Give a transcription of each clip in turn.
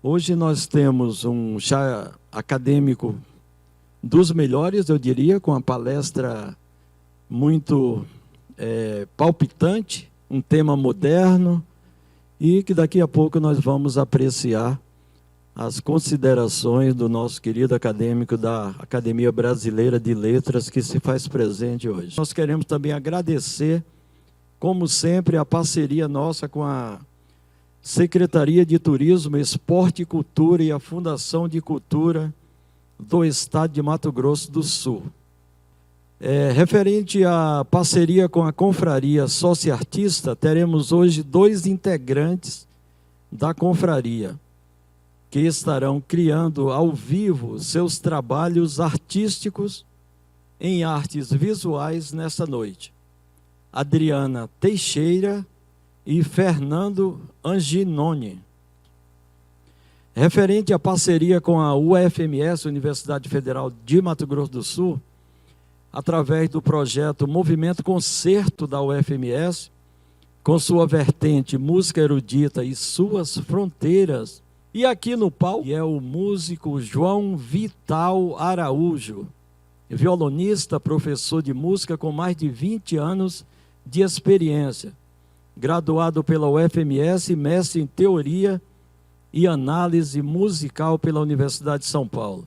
Hoje nós temos um chá acadêmico dos melhores, eu diria, com uma palestra muito palpitante, um tema moderno, e que daqui a pouco nós vamos apreciar as considerações do nosso querido acadêmico da Academia Brasileira de Letras, que se faz presente hoje. Nós queremos também agradecer, como sempre, a parceria nossa com a Secretaria de Turismo, Esporte e Cultura e a Fundação de Cultura do Estado de Mato Grosso do Sul. Referente à parceria com a Confraria Sociartista, teremos hoje 2 integrantes da confraria, que estarão criando ao vivo seus trabalhos artísticos em artes visuais nesta noite. Adriana Teixeira e Fernando Anginoni. Referente à parceria com a UFMS, Universidade Federal de Mato Grosso do Sul, através do projeto Movimento Concerto da UFMS, com sua vertente Música Erudita e Suas Fronteiras, e aqui no palco é o músico João Vital Araújo, violonista, professor de música com mais de 20 anos de experiência, graduado pela UFMS, mestre em Teoria e Análise Musical pela Universidade de São Paulo.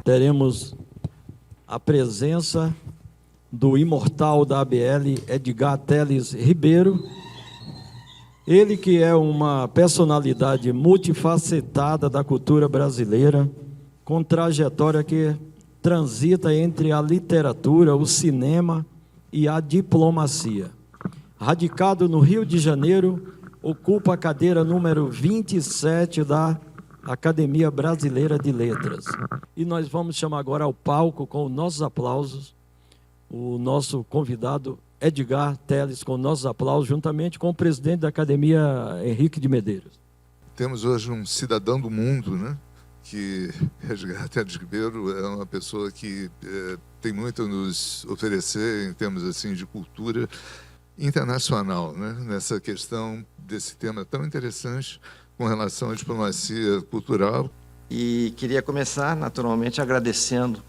teremos a presença do imortal da ABL, Edgar Teles Ribeiro. Ele que é uma personalidade multifacetada da cultura brasileira, com trajetória que transita entre a literatura, o cinema e a diplomacia. Radicado no Rio de Janeiro, ocupa a cadeira número 27 da Academia Brasileira de Letras. E nós vamos chamar agora ao palco, com nossos aplausos, o nosso convidado Edgar Teles, com nossos aplausos, juntamente com o presidente da Academia, Henrique de Medeiros. Temos hoje um cidadão do mundo, né? Que Edgar Teles Ribeiro é uma pessoa que tem muito a nos oferecer em termos assim de cultura internacional, né? Nessa questão desse tema tão interessante com relação à diplomacia cultural. E queria começar, naturalmente, agradecendo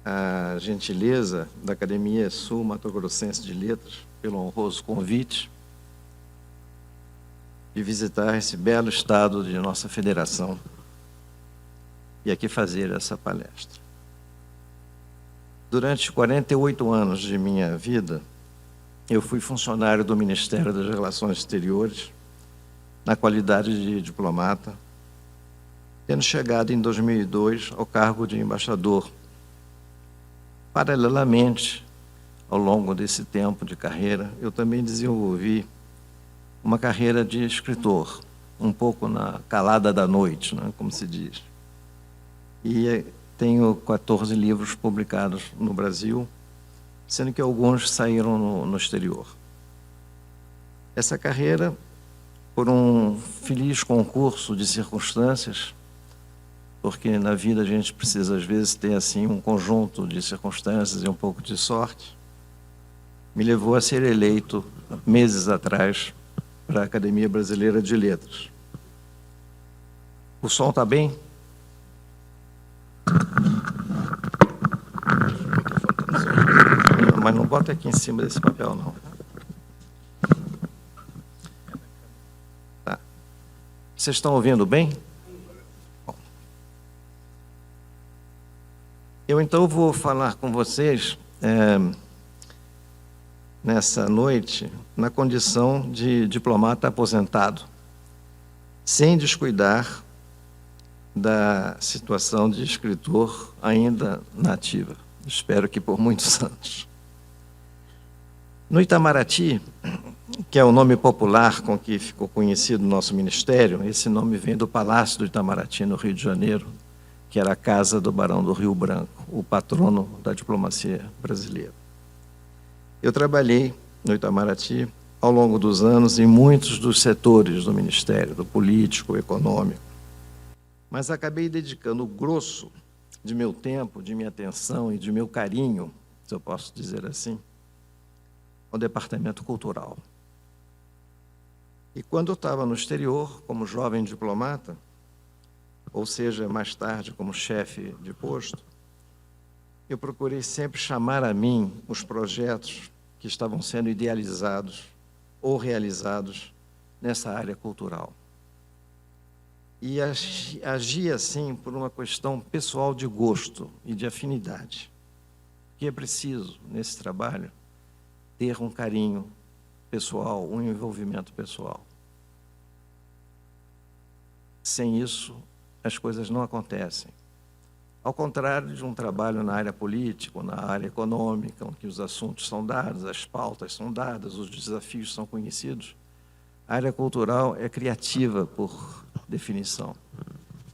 a gentileza da Academia Sul-Mato-Grossense de Letras pelo honroso convite de visitar esse belo estado de nossa federação e aqui fazer essa palestra. Durante 48 anos de minha vida, eu fui funcionário do Ministério das Relações Exteriores, na qualidade de diplomata, tendo chegado em 2002 ao cargo de embaixador. Paralelamente, ao longo desse tempo de carreira, eu também desenvolvi uma carreira de escritor, um pouco na calada da noite, né, como se diz. E tenho 14 livros publicados no Brasil, sendo que alguns saíram no exterior. Essa carreira, por um feliz concurso de circunstâncias, porque na vida a gente precisa, às vezes, ter assim, um conjunto de circunstâncias e um pouco de sorte, me levou a ser eleito, meses atrás, para a Academia Brasileira de Letras. O som está bem? Não, mas não bota aqui em cima desse papel, não. Tá. Vocês estão ouvindo bem? Bom. Eu então vou falar com vocês nessa noite na condição de diplomata aposentado, sem descuidar da situação de escritor ainda na ativa. Espero que por muitos anos. No Itamaraty, que é o nome popular com que ficou conhecido o nosso ministério, esse nome vem do Palácio do Itamaraty, no Rio de Janeiro, que era a casa do Barão do Rio Branco, o patrono da diplomacia brasileira. Eu trabalhei no Itamaraty ao longo dos anos em muitos dos setores do ministério, do político, econômico, mas acabei dedicando o grosso de meu tempo, de minha atenção e de meu carinho, se eu posso dizer assim, ao departamento cultural. E quando eu estava no exterior, como jovem diplomata, ou seja, mais tarde como chefe de posto, eu procurei sempre chamar a mim os projetos que estavam sendo idealizados ou realizados nessa área cultural. E agi assim por uma questão pessoal de gosto e de afinidade. Que é preciso, nesse trabalho, ter um carinho pessoal, um envolvimento pessoal. Sem isso, as coisas não acontecem. Ao contrário de um trabalho na área política, na área econômica, em que os assuntos são dados, as pautas são dadas, os desafios são conhecidos, a área cultural é criativa por definição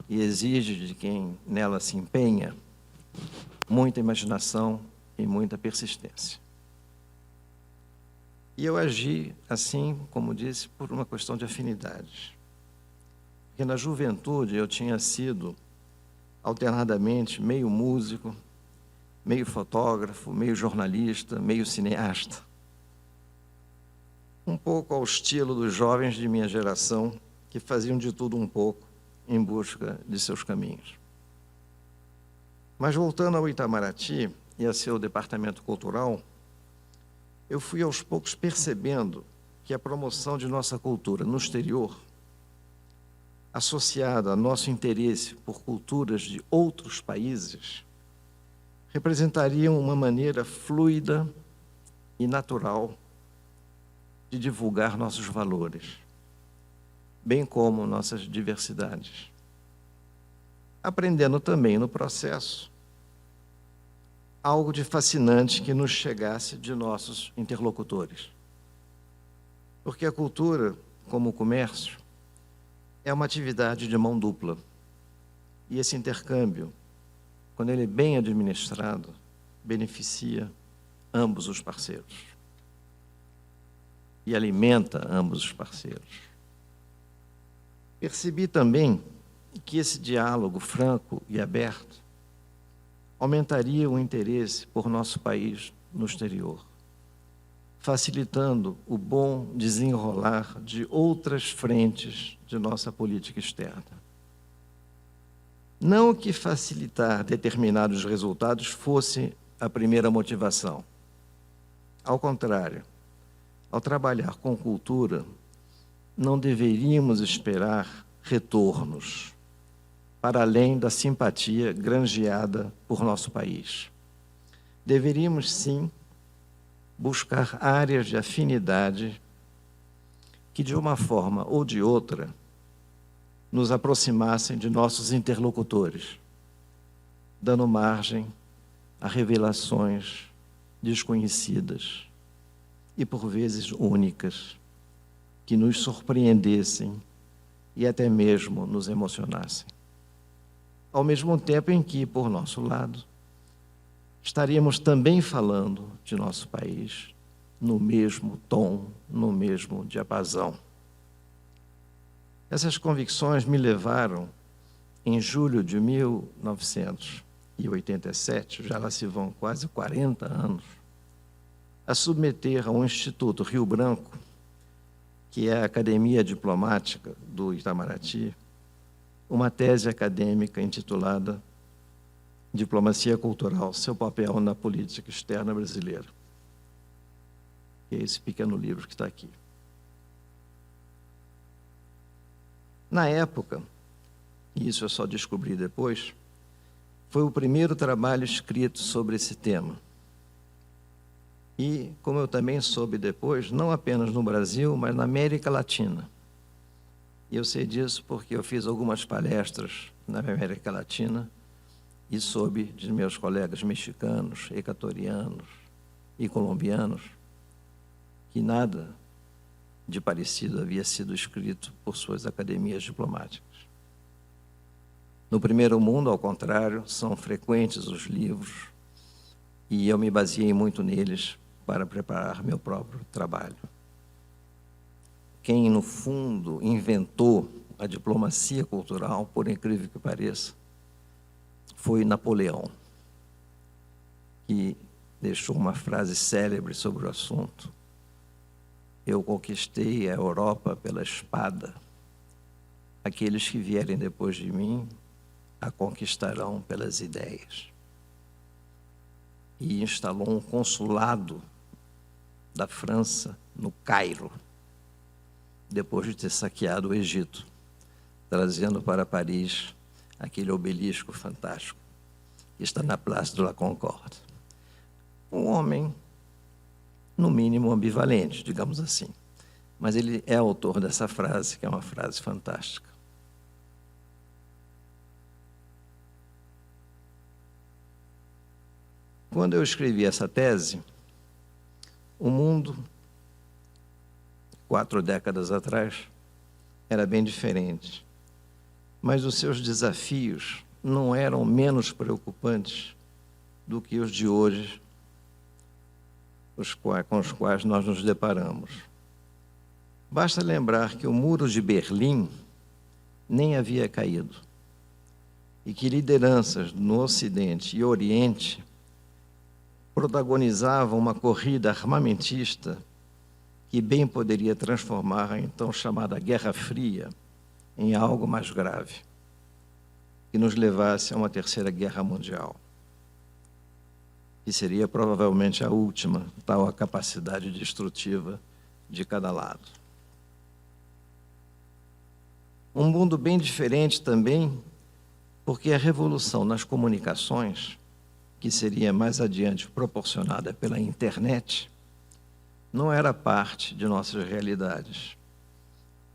e exige de quem nela se empenha muita imaginação e muita persistência. E eu agi assim, como disse, por uma questão de afinidades. Porque na juventude eu tinha sido alternadamente meio músico, meio fotógrafo, meio jornalista, meio cineasta. Um pouco ao estilo dos jovens de minha geração, que faziam de tudo um pouco em busca de seus caminhos. Mas voltando ao Itamaraty e a seu departamento cultural, eu fui aos poucos percebendo que a promoção de nossa cultura no exterior, associada ao nosso interesse por culturas de outros países, representaria uma maneira fluida e natural de divulgar nossos valores, bem como nossas diversidades. Aprendendo também no processo algo de fascinante que nos chegasse de nossos interlocutores. Porque a cultura, como o comércio, é uma atividade de mão dupla. E esse intercâmbio, quando ele é bem administrado, beneficia ambos os parceiros. E alimenta ambos os parceiros. Percebi também que esse diálogo franco e aberto aumentaria o interesse por nosso país no exterior, facilitando o bom desenrolar de outras frentes de nossa política externa. Não que facilitar determinados resultados fosse a primeira motivação. Ao contrário, ao trabalhar com cultura, não deveríamos esperar retornos para além da simpatia granjeada por nosso país. Deveríamos, sim, buscar áreas de afinidade que, de uma forma ou de outra, nos aproximassem de nossos interlocutores, dando margem a revelações desconhecidas e, por vezes, únicas, que nos surpreendessem e até mesmo nos emocionassem. Ao mesmo tempo em que, por nosso lado, estaríamos também falando de nosso país no mesmo tom, no mesmo diapasão. Essas convicções me levaram, em julho de 1987, já lá se vão quase 40 anos, a submeter ao Instituto Rio Branco, que é a Academia Diplomática do Itamaraty, uma tese acadêmica intitulada Diplomacia Cultural, seu papel na política externa brasileira. Que é esse pequeno livro que está aqui. Na época, e isso eu só descobri depois, foi o primeiro trabalho escrito sobre esse tema. E, como eu também soube depois, não apenas no Brasil, mas na América Latina. E eu sei disso porque eu fiz algumas palestras na América Latina e soube de meus colegas mexicanos, equatorianos e colombianos que nada de parecido havia sido escrito por suas academias diplomáticas. No primeiro mundo, ao contrário, são frequentes os livros e eu me baseei muito neles para preparar meu próprio trabalho. Quem, no fundo, inventou a diplomacia cultural, por incrível que pareça, foi Napoleão, que deixou uma frase célebre sobre o assunto: eu conquistei a Europa pela espada, aqueles que vierem depois de mim a conquistarão pelas ideias. E instalou um consulado da França no Cairo, depois de ter saqueado o Egito, trazendo para Paris aquele obelisco fantástico que está na Place de la Concorde. Um homem, no mínimo, ambivalente, digamos assim. Mas ele é autor dessa frase, que é uma frase fantástica. Quando eu escrevi essa tese, o mundo, 4 décadas atrás, era bem diferente. Mas os seus desafios não eram menos preocupantes do que os de hoje, com os quais nós nos deparamos. Basta lembrar que o Muro de Berlim nem havia caído e que lideranças no Ocidente e Oriente protagonizavam uma corrida armamentista que bem poderia transformar a então chamada Guerra Fria em algo mais grave, que nos levasse a uma terceira guerra mundial, que seria provavelmente a última, tal a capacidade destrutiva de cada lado. Um mundo bem diferente também, porque a revolução nas comunicações, que seria mais adiante proporcionada pela internet, não era parte de nossas realidades,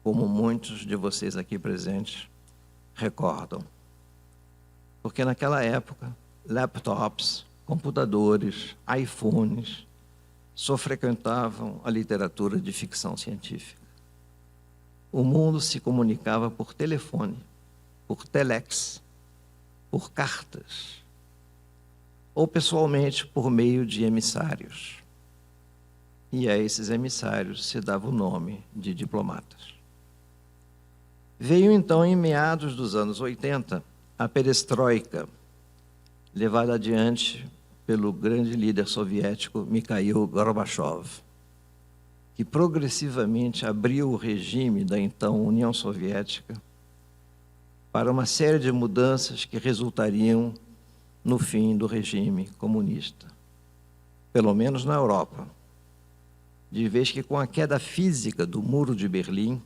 como muitos de vocês aqui presentes recordam. Porque naquela época, laptops, computadores, iPhones, só frequentavam a literatura de ficção científica. O mundo se comunicava por telefone, por telex, por cartas, ou pessoalmente por meio de emissários. E a esses emissários se dava o nome de diplomatas. Veio então, em meados dos anos 80, a perestroika, levada adiante pelo grande líder soviético Mikhail Gorbachev, que progressivamente abriu o regime da então União Soviética para uma série de mudanças que resultariam no fim do regime comunista, pelo menos na Europa, de vez que com a queda física do Muro de Berlim,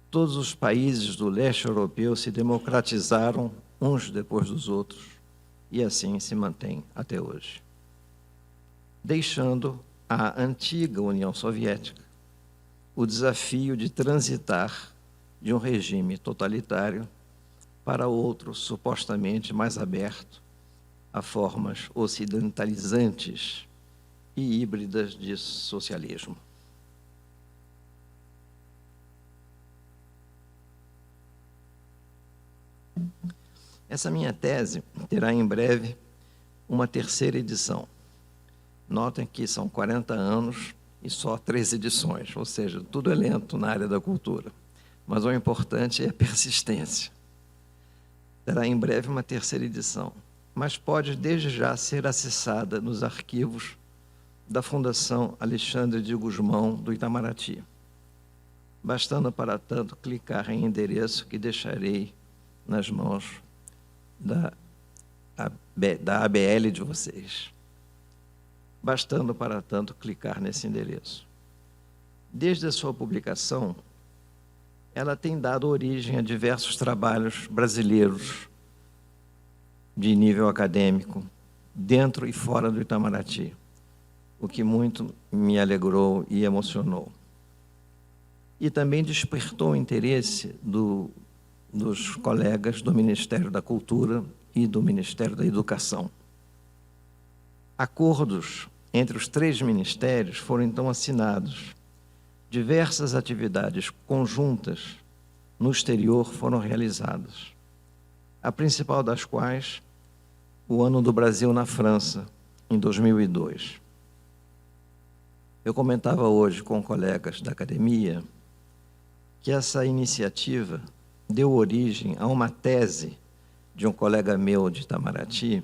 todos os países do leste europeu se democratizaram uns depois dos outros, e assim se mantém até hoje, deixando à antiga União Soviética o desafio de transitar de um regime totalitário para outro supostamente mais aberto a formas ocidentalizantes e híbridas de socialismo. Essa minha tese terá em breve uma terceira edição. Notem que são 40 anos e só 3 edições, ou seja, tudo é lento na área da cultura. Mas o importante é a persistência. Terá em breve uma terceira edição, mas pode desde já ser acessada nos arquivos da Fundação Alexandre de Gusmão do Itamaraty. bastando para tanto clicar em endereço que deixarei nas mãos da ABL de vocês. Bastando para tanto clicar nesse endereço. Desde a sua publicação, ela tem dado origem a diversos trabalhos brasileiros de nível acadêmico, dentro e fora do Itamaraty, o que muito me alegrou e emocionou. E também despertou o interesse dos colegas do Ministério da Cultura e do Ministério da Educação. Acordos entre os 3 ministérios foram então assinados. Diversas atividades conjuntas no exterior foram realizadas. A principal das quais, o Ano do Brasil na França, em 2002. Eu comentava hoje com colegas da academia que essa iniciativa deu origem a uma tese de um colega meu de Itamaraty,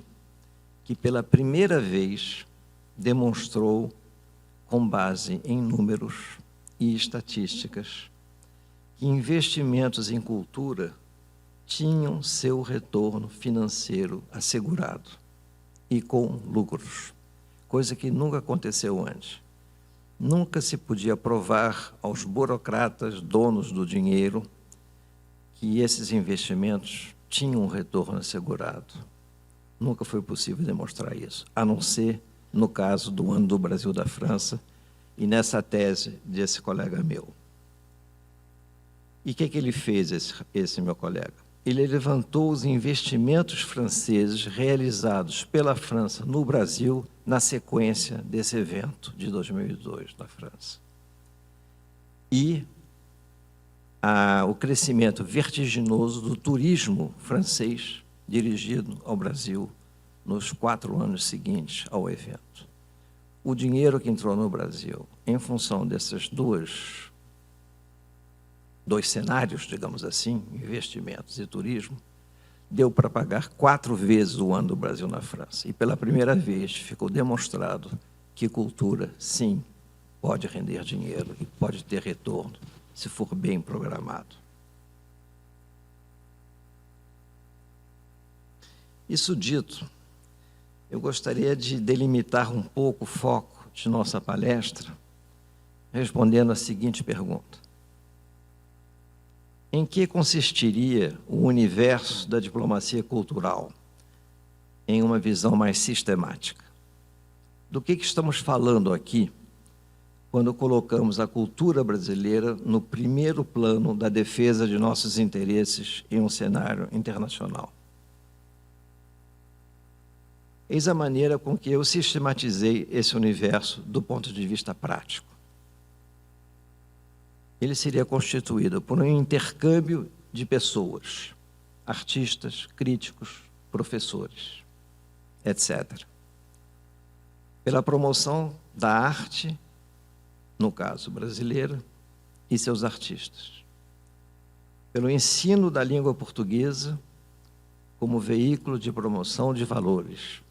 que pela primeira vez demonstrou, com base em números e estatísticas, que investimentos em cultura tinham seu retorno financeiro assegurado e com lucros, coisa que nunca aconteceu antes. Nunca se podia provar aos burocratas, donos do dinheiro, que esses investimentos tinham um retorno assegurado. Nunca foi possível demonstrar isso, a não ser no caso do Ano do Brasil da França e nessa tese desse colega meu. E o que ele fez, esse meu colega? Ele levantou os investimentos franceses realizados pela França no Brasil na sequência desse evento de 2002 na França. E o crescimento vertiginoso do turismo francês dirigido ao Brasil nos 4 anos seguintes ao evento. O dinheiro que entrou no Brasil, em função desses dois cenários, digamos assim, investimentos e turismo, deu para pagar 4 vezes o Ano do Brasil na França. E pela primeira vez ficou demonstrado que cultura, sim, pode render dinheiro e pode ter retorno, se for bem programado. Isso dito, eu gostaria de delimitar um pouco o foco de nossa palestra, respondendo a seguinte pergunta: em que consistiria o universo da diplomacia cultural em uma visão mais sistemática? Do que estamos falando aqui quando colocamos a cultura brasileira no primeiro plano da defesa de nossos interesses em um cenário internacional? Eis a maneira com que eu sistematizei esse universo do ponto de vista prático. Ele seria constituído por um intercâmbio de pessoas, artistas, críticos, professores, etc. Pela promoção da arte, no caso brasileira, e seus artistas. Pelo ensino da língua portuguesa como veículo de promoção de valores,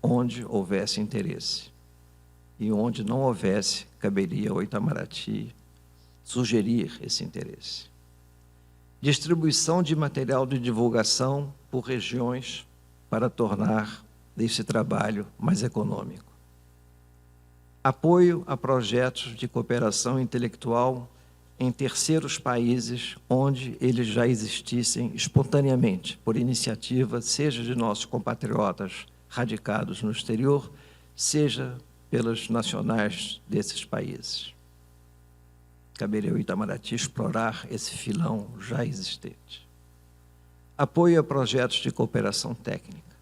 onde houvesse interesse. E onde não houvesse, caberia ao Itamaraty sugerir esse interesse. Distribuição de material de divulgação por regiões para tornar esse trabalho mais econômico. Apoio a projetos de cooperação intelectual em terceiros países onde eles já existissem espontaneamente, por iniciativa, seja de nossos compatriotas radicados no exterior, seja pelos nacionais desses países. Caberia ao Itamaraty explorar esse filão já existente. Apoio a projetos de cooperação técnica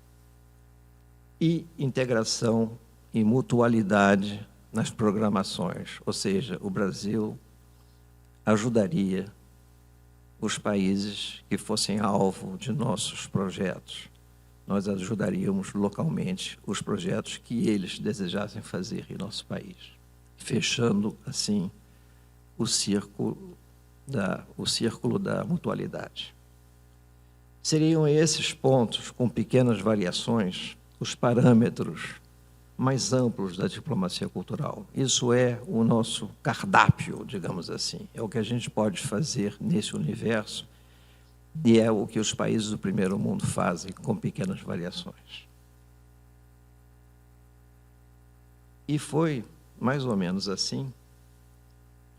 e integração e mutualidade nas programações, ou seja, o Brasil ajudaria os países que fossem alvo de nossos projetos. Nós ajudaríamos localmente os projetos que eles desejassem fazer em nosso país, fechando, assim, o círculo da mutualidade. Seriam esses pontos, com pequenas variações, os parâmetros mais amplos da diplomacia cultural. Isso é o nosso cardápio, digamos assim. É o que a gente pode fazer nesse universo e é o que os países do primeiro mundo fazem, com pequenas variações. E foi mais ou menos assim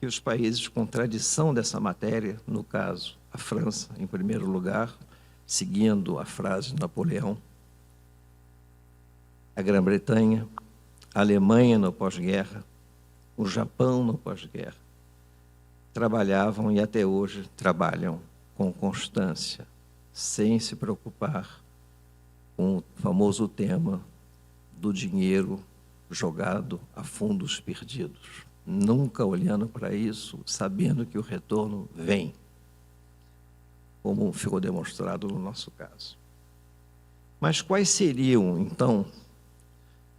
que os países com tradição dessa matéria, no caso, a França, em primeiro lugar, seguindo a frase de Napoleão, a Grã-Bretanha, a Alemanha no pós-guerra, o Japão no pós-guerra, trabalhavam e até hoje trabalham com constância, sem se preocupar com o famoso tema do dinheiro jogado a fundos perdidos, nunca olhando para isso, sabendo que o retorno vem, como ficou demonstrado no nosso caso. Mas quais seriam, então,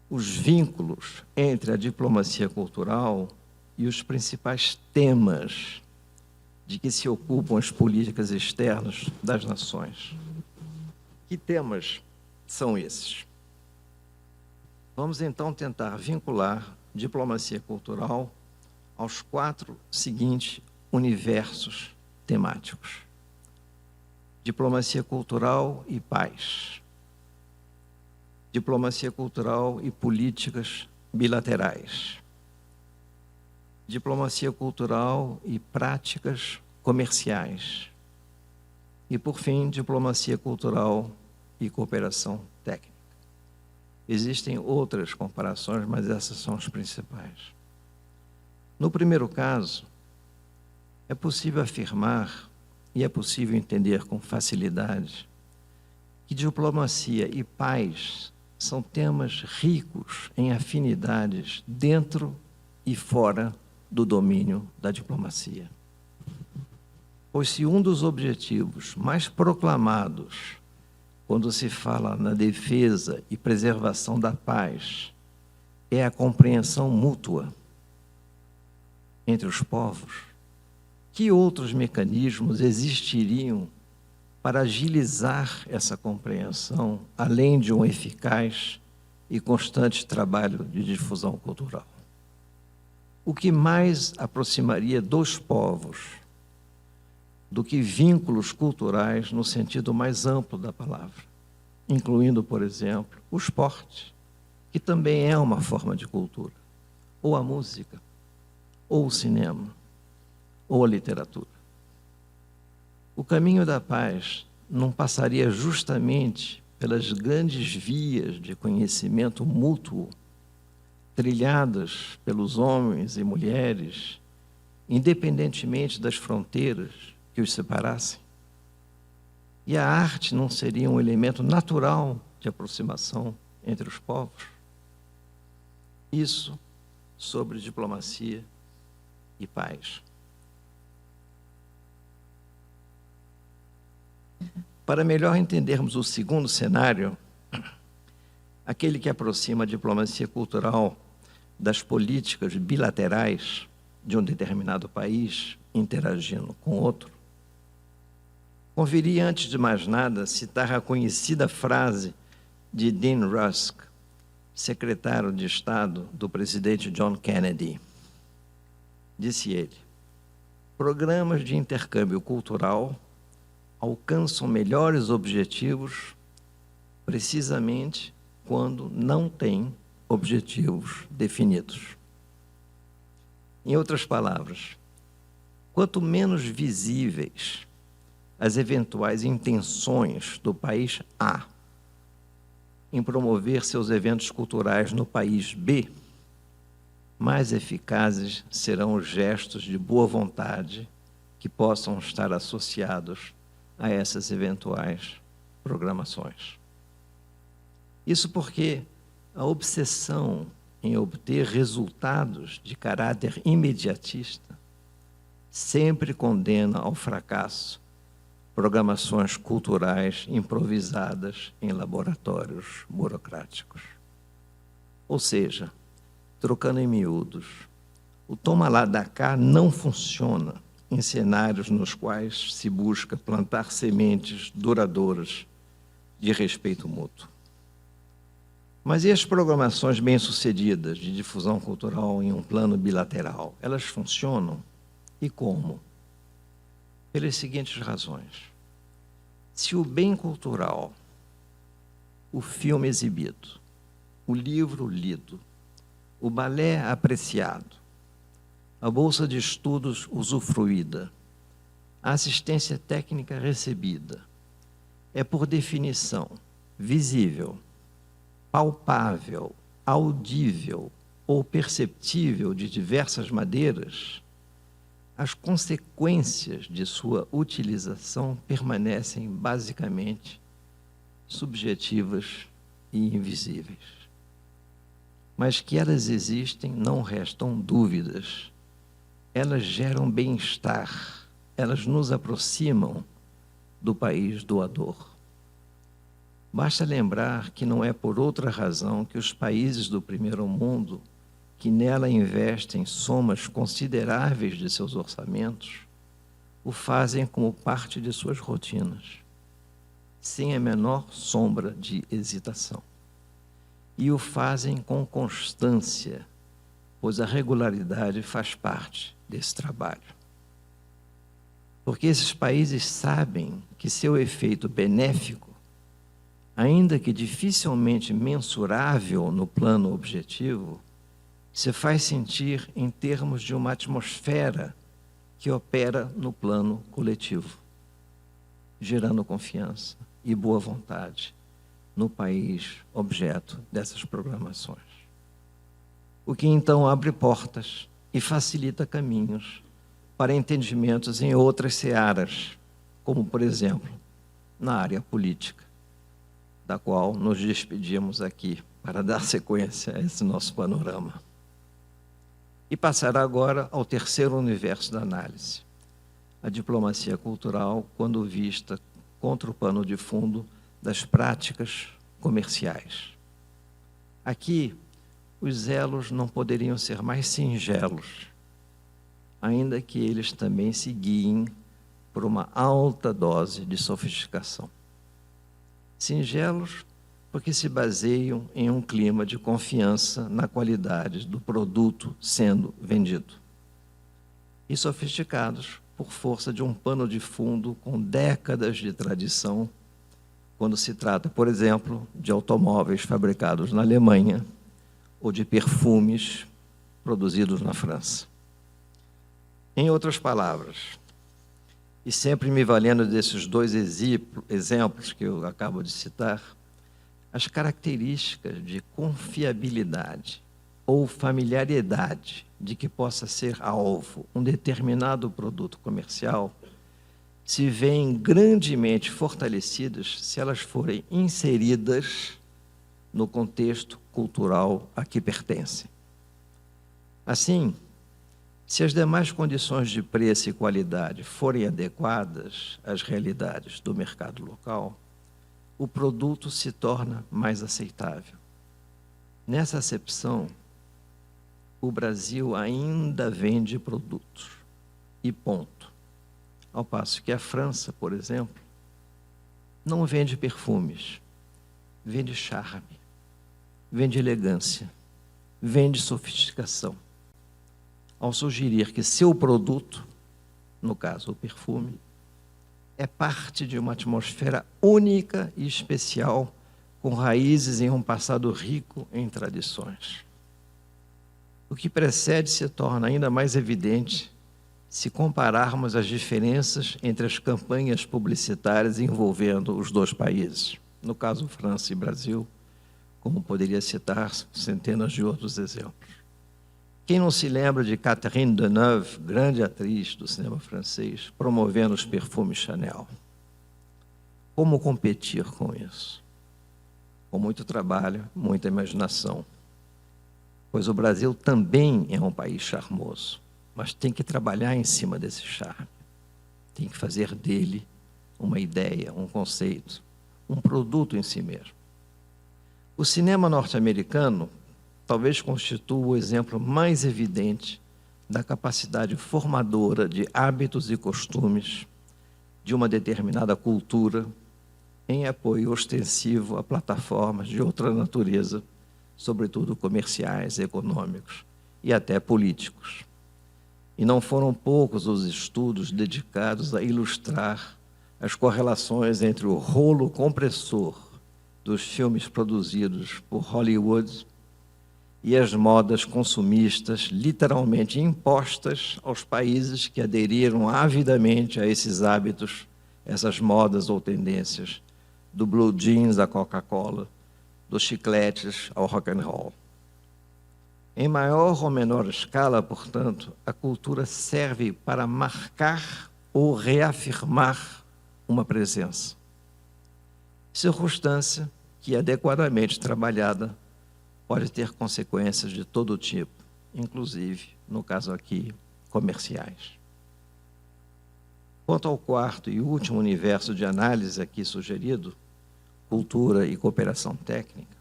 os vínculos entre a diplomacia cultural e os principais temas de que se ocupam as políticas externas das nações? Que temas são esses? Vamos, então, tentar vincular diplomacia cultural aos 4 seguintes universos temáticos: diplomacia cultural e paz, diplomacia cultural e políticas bilaterais, diplomacia cultural e práticas comerciais e, por fim, diplomacia cultural e cooperação técnica. Existem outras comparações, mas essas são as principais. No primeiro caso, é possível afirmar e é possível entender com facilidade que diplomacia e paz são temas ricos em afinidades dentro e fora do domínio da diplomacia. Pois se um dos objetivos mais proclamados quando se fala na defesa e preservação da paz é a compreensão mútua entre os povos, que outros mecanismos existiriam para agilizar essa compreensão, além de um eficaz e constante trabalho de difusão cultural? O que mais aproximaria dos povos do que vínculos culturais no sentido mais amplo da palavra, incluindo, por exemplo, o esporte, que também é uma forma de cultura, ou a música, ou o cinema, ou a literatura? O caminho da paz não passaria justamente pelas grandes vias de conhecimento mútuo, trilhadas pelos homens e mulheres, independentemente das fronteiras que os separassem? E a arte não seria um elemento natural de aproximação entre os povos? Isso sobre diplomacia e paz. Para melhor entendermos o segundo cenário, aquele que aproxima a diplomacia cultural das políticas bilaterais de um determinado país interagindo com outro, conviria, antes de mais nada, citar a conhecida frase de Dean Rusk, secretário de Estado do presidente John Kennedy. Disse ele: programas de intercâmbio cultural alcançam melhores objetivos precisamente quando não têm objetivos definidos. Em outras palavras, quanto menos visíveis as eventuais intenções do país A em promover seus eventos culturais no país B, mais eficazes serão os gestos de boa vontade que possam estar associados a essas eventuais programações. Isso porque a obsessão em obter resultados de caráter imediatista sempre condena ao fracasso programações culturais improvisadas em laboratórios burocráticos. Ou seja, trocando em miúdos, o toma lá da cá não funciona em cenários nos quais se busca plantar sementes duradouras de respeito mútuo. Mas e as programações bem-sucedidas de difusão cultural em um plano bilateral? Elas funcionam? E como? Pelas seguintes razões. Se o bem cultural, o filme exibido, o livro lido, o balé apreciado, a bolsa de estudos usufruída, a assistência técnica recebida, é por definição visível, palpável, audível ou perceptível de diversas maneiras, as consequências de sua utilização permanecem basicamente subjetivas e invisíveis. Mas que elas existem, não restam dúvidas. Elas geram bem-estar, elas nos aproximam do país doador. Basta lembrar que não é por outra razão que os países do primeiro mundo, que nela investem somas consideráveis de seus orçamentos, o fazem como parte de suas rotinas, sem a menor sombra de hesitação. E o fazem com constância, pois a regularidade faz parte desse trabalho. Porque esses países sabem que seu efeito benéfico, ainda que dificilmente mensurável no plano objetivo, se faz sentir em termos de uma atmosfera que opera no plano coletivo, gerando confiança e boa vontade no país objeto dessas programações. O que então abre portas e facilita caminhos para entendimentos em outras searas, como, por exemplo, na área política, da qual nos despedimos aqui para dar sequência a esse nosso panorama. E passar agora ao terceiro universo da análise, a diplomacia cultural quando vista contra o pano de fundo das práticas comerciais. Aqui, os elos não poderiam ser mais singelos, ainda que eles também se guiem por uma alta dose de sofisticação. Singelos porque se baseiam em um clima de confiança na qualidade do produto sendo vendido. E sofisticados por força de um pano de fundo com décadas de tradição, quando se trata, por exemplo, de automóveis fabricados na Alemanha ou de perfumes produzidos na França. Em outras palavras, e sempre me valendo desses dois exemplos que eu acabo de citar, as características de confiabilidade ou familiaridade de que possa ser alvo um determinado produto comercial se veem grandemente fortalecidas se elas forem inseridas no contexto cultural a que pertencem. Assim, se as demais condições de preço e qualidade forem adequadas às realidades do mercado local, o produto se torna mais aceitável. Nessa acepção, o Brasil ainda vende produtos, e ponto. Ao passo que a França, por exemplo, não vende perfumes, vende charme, vende elegância, vende sofisticação. Ao sugerir que seu produto, no caso o perfume, é parte de uma atmosfera única e especial, com raízes em um passado rico em tradições. O que precede se torna ainda mais evidente se compararmos as diferenças entre as campanhas publicitárias envolvendo os dois países, no caso França e Brasil, como poderia citar centenas de outros exemplos. Quem não se lembra de Catherine Deneuve, grande atriz do cinema francês, promovendo os perfumes Chanel? Como competir com isso? Com muito trabalho, muita imaginação. Pois o Brasil também é um país charmoso, mas tem que trabalhar em cima desse charme. Tem que fazer dele uma ideia, um conceito, um produto em si mesmo. O cinema norte-americano talvez constitua o exemplo mais evidente da capacidade formadora de hábitos e costumes de uma determinada cultura em apoio ostensivo a plataformas de outra natureza sobretudo comerciais, econômicos e até políticos. E não foram poucos os estudos dedicados a ilustrar as correlações entre o rolo compressor dos filmes produzidos por Hollywood e as modas consumistas literalmente impostas aos países que aderiram avidamente a esses hábitos, essas modas ou tendências, do blue jeans à Coca-Cola, dos chicletes ao rock and roll. Em maior ou menor escala, portanto, a cultura serve para marcar ou reafirmar uma presença. Circunstância que, adequadamente trabalhada, pode ter consequências de todo tipo, inclusive, no caso aqui, comerciais. Quanto ao quarto e último universo de análise aqui sugerido, cultura e cooperação técnica,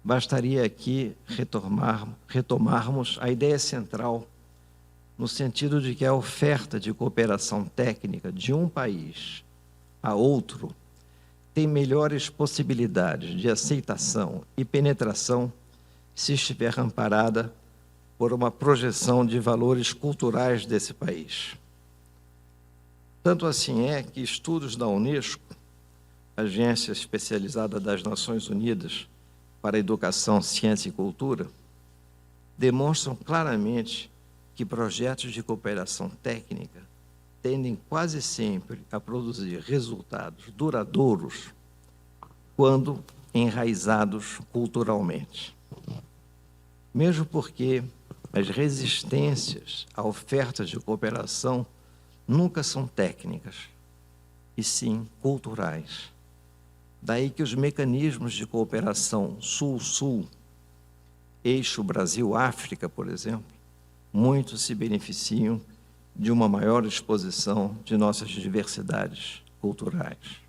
bastaria aqui retomarmos a ideia central no sentido de que a oferta de cooperação técnica de um país a outro tem melhores possibilidades de aceitação e penetração se estiver amparada por uma projeção de valores culturais desse país. Tanto assim é que estudos da Unesco, agência especializada das Nações Unidas para a Educação, Ciência e Cultura, demonstram claramente que projetos de cooperação técnica tendem quase sempre a produzir resultados duradouros quando enraizados culturalmente. Mesmo porque as resistências a ofertas de cooperação nunca são técnicas, e sim culturais. Daí que os mecanismos de cooperação Sul-Sul, eixo Brasil-África, por exemplo, muitos se beneficiam de uma maior exposição de nossas diversidades culturais.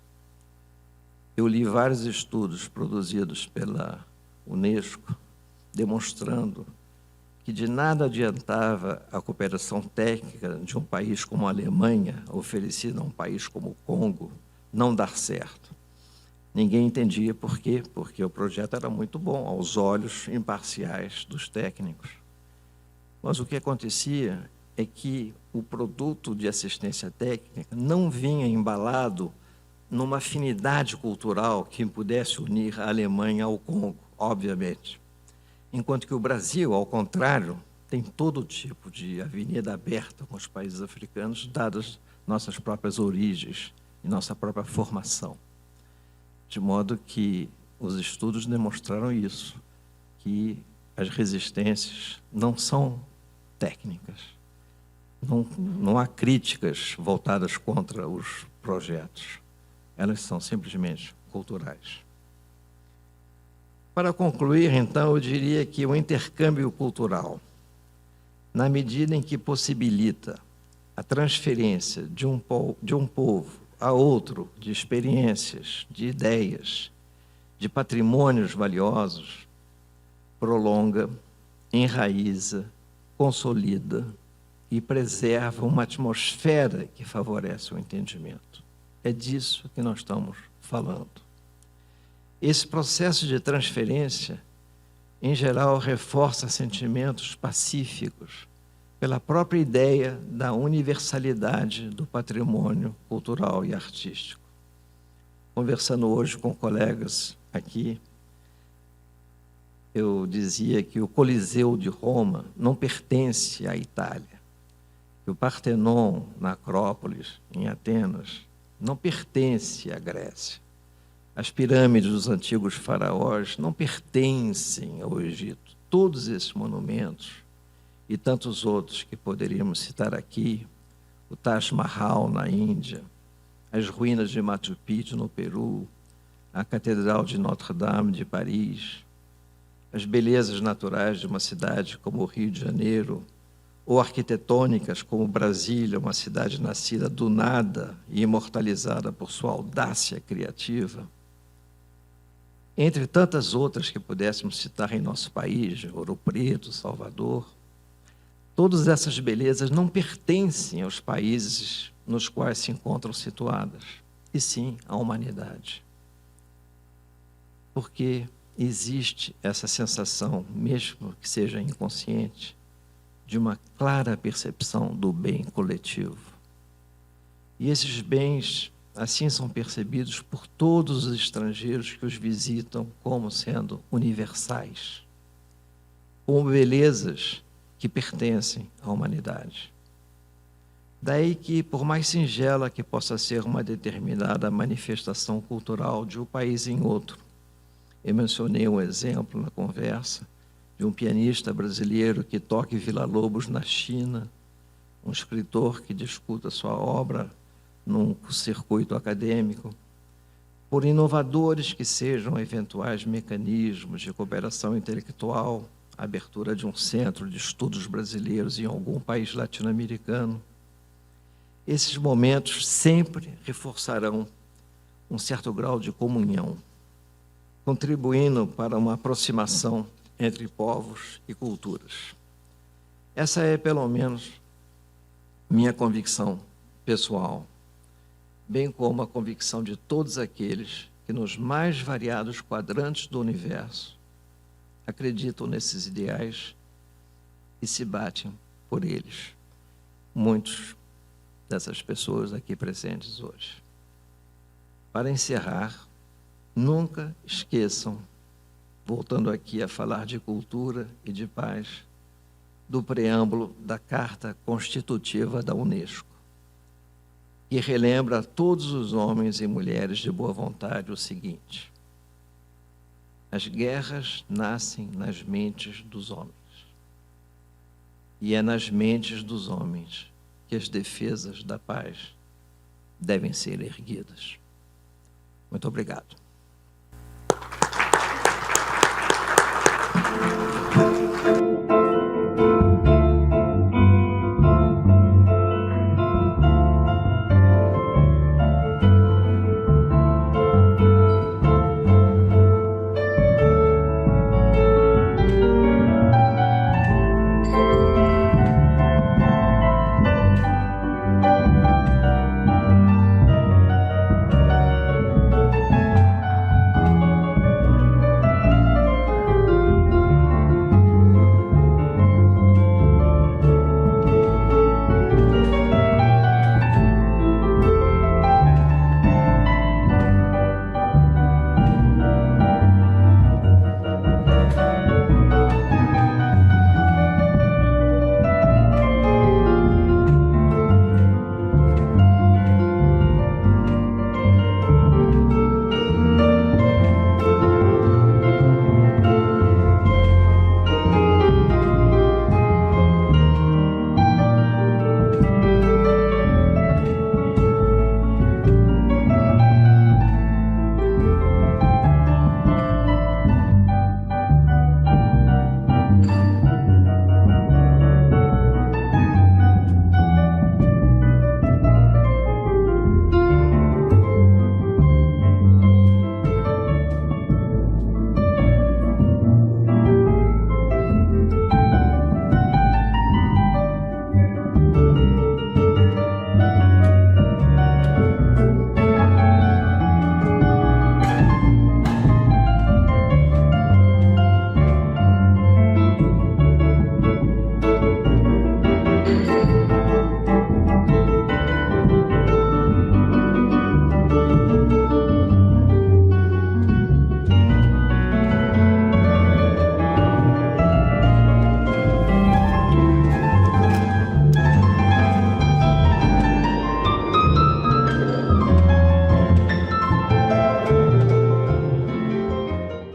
Eu li vários estudos produzidos pela Unesco, demonstrando que de nada adiantava a cooperação técnica de um país como a Alemanha, oferecida a um país como o Congo, não dar certo. Ninguém entendia por quê, porque o projeto era muito bom aos olhos imparciais dos técnicos. Mas o que acontecia é que o produto de assistência técnica não vinha embalado numa afinidade cultural que pudesse unir a Alemanha ao Congo, obviamente. Enquanto que o Brasil, ao contrário, tem todo tipo de avenida aberta com os países africanos, dadas nossas próprias origens e nossa própria formação. De modo que os estudos demonstraram isso, que as resistências não são técnicas. Não há críticas voltadas contra os projetos. Elas são simplesmente culturais. Para concluir, então, eu diria que o intercâmbio cultural, na medida em que possibilita a transferência de um povo a outro de experiências, de ideias, de patrimônios valiosos, prolonga, enraiza, consolida e preserva uma atmosfera que favorece o entendimento. É disso que nós estamos falando. Esse processo de transferência, em geral, reforça sentimentos pacíficos pela própria ideia da universalidade do patrimônio cultural e artístico. Conversando hoje com colegas aqui, eu dizia que o Coliseu de Roma não pertence à Itália, que o Partenon, na Acrópolis, em Atenas, não pertence à Grécia. As pirâmides dos antigos faraós não pertencem ao Egito. Todos esses monumentos e tantos outros que poderíamos citar aqui, o Taj Mahal na Índia, as ruínas de Machu Picchu no Peru, a Catedral de Notre-Dame de Paris, as belezas naturais de uma cidade como o Rio de Janeiro, ou arquitetônicas como Brasília, uma cidade nascida do nada e imortalizada por sua audácia criativa, entre tantas outras que pudéssemos citar em nosso país, Ouro Preto, Salvador, todas essas belezas não pertencem aos países nos quais se encontram situadas, e sim à humanidade. Porque existe essa sensação, mesmo que seja inconsciente, de uma clara percepção do bem coletivo. E esses bens, assim, são percebidos por todos os estrangeiros que os visitam como sendo universais, como belezas que pertencem à humanidade. Daí que, por mais singela que possa ser uma determinada manifestação cultural de um país em outro, eu mencionei um exemplo na conversa de um pianista brasileiro que toca em Villa-Lobos, na China, um escritor que discuta sua obra num circuito acadêmico. Por inovadores que sejam eventuais mecanismos de cooperação intelectual, a abertura de um centro de estudos brasileiros em algum país latino-americano, esses momentos sempre reforçarão um certo grau de comunhão, contribuindo para uma aproximação entre povos e culturas. Essa é, pelo menos, minha convicção pessoal, bem como a convicção de todos aqueles que, nos mais variados quadrantes do universo, acreditam nesses ideais e se batem por eles. Muitos dessas pessoas aqui presentes hoje. Para encerrar, nunca esqueçam, voltando aqui a falar de cultura e de paz, do preâmbulo da Carta Constitutiva da Unesco, que relembra a todos os homens e mulheres de boa vontade o seguinte: as guerras nascem nas mentes dos homens, e é nas mentes dos homens que as defesas da paz devem ser erguidas. Muito obrigado.